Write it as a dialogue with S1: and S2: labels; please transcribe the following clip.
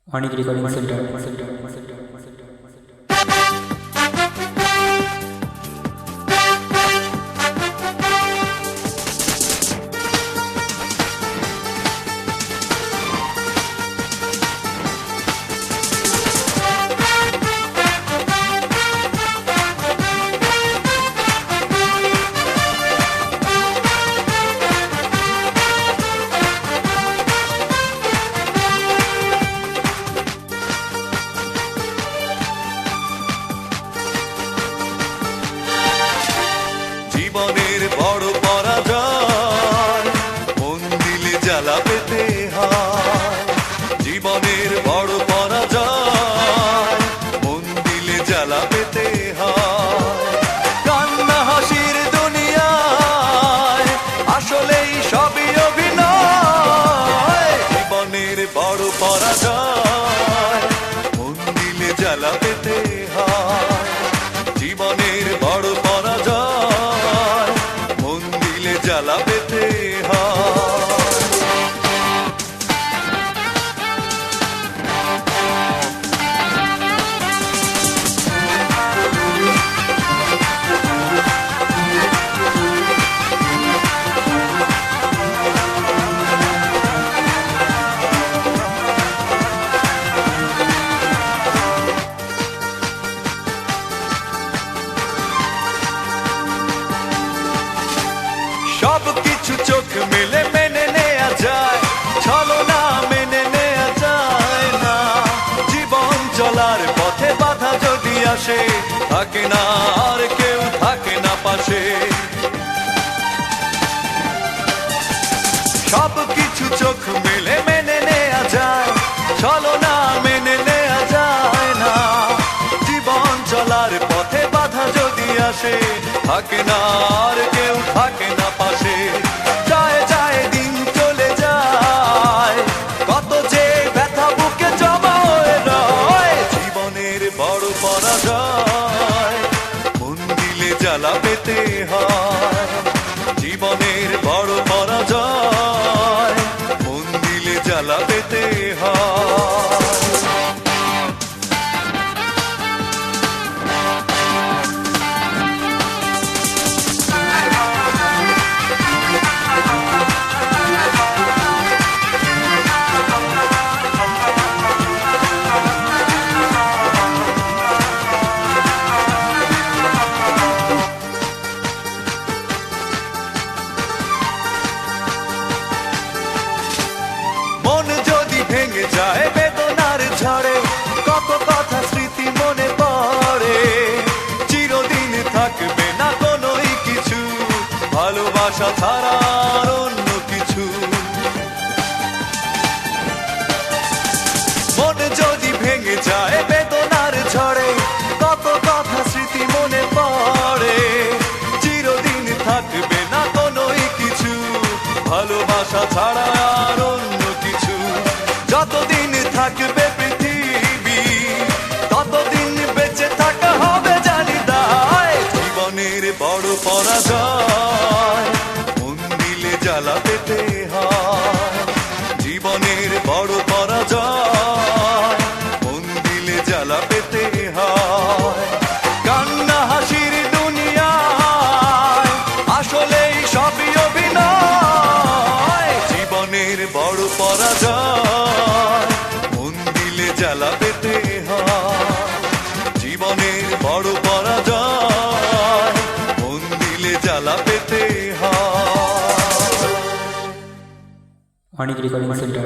S1: অনেক recording centre.
S2: জীবনের বড় পরাজয়, মন দিলে জ্বালা পেতে হয়। জীবনের বড় পরাজয়, মন দিলে জ্বালা পেতে হয়। কান্না হাসির দুনিয়ায় আসলেই সবই অভিনয়। জীবনের বড় পরাজয়, মন দিলে জ্বালা পেতে হয়। জীবনের বড় পরাজয়, মন দিলে জ্বালা পেতে হয়। সব কিছু চোখ মেলে মেনে নেয়া যায়, ছলনা মেনে নেয়া যায় না। জীবন চলার পথে বাধা যদি আসে, থাকে না আর কেউ থাকে না পাশে। সব কিছু চোখ মেলে মেনে নেয়া যায়, ছলনা মেনে নেয়া যায় না। জীবন চলার পথে বাধা যদি আসে, থাকে না আর কেউ থাকে না পাশে। যায় যায় দিন চলে যায়, কত যে ব্যথা বুকে জমা হয়ে রয়। জীবনের বড় পরাজয়, মন দিলে জ্বালা পেতে হয়। জীবনের বড় পরাজয়, মন দিলে জ্বালা পেতে হয়। মন যদি ভেঙে যায় বেদনার ঝড়ে, কত কথা স্মৃতি মনে পড়ে। চিরদিন থাকবে না কোনোই কিছু, ভালোবাসা ছাড়া আর অন্য কিছু। মন যদি ভেঙে যায় বেদনার ঝড়ে, কত কথা স্মৃতি মনে পড়ে। চিরদিন থাকবে না কোনোই কিছু, ভালোবাসা ছাড়া আর অন্য কিছু। যতদিন থাকবে পৃথিবী, ততদিন বেঁচে থাকা হবে জানি দায়। জীবনের বড় পরাজয়, মন দিলে জ্বালা পেতে হয়। জীবনের বড় পরাজয়, মন দিলে জ্বালা পেতে হয়। কান্না হাসির দুনিয়ায় আসলেই সবই অভিনয়। জীবনের বড় পরাজয়, মন দিলে জ্বালা পেতে হয়। জীবনের বড় পরাজয়, মন দিলে জ্বালা পেতে হয়।
S1: অনেক রেকর্ডিং সেন্টার।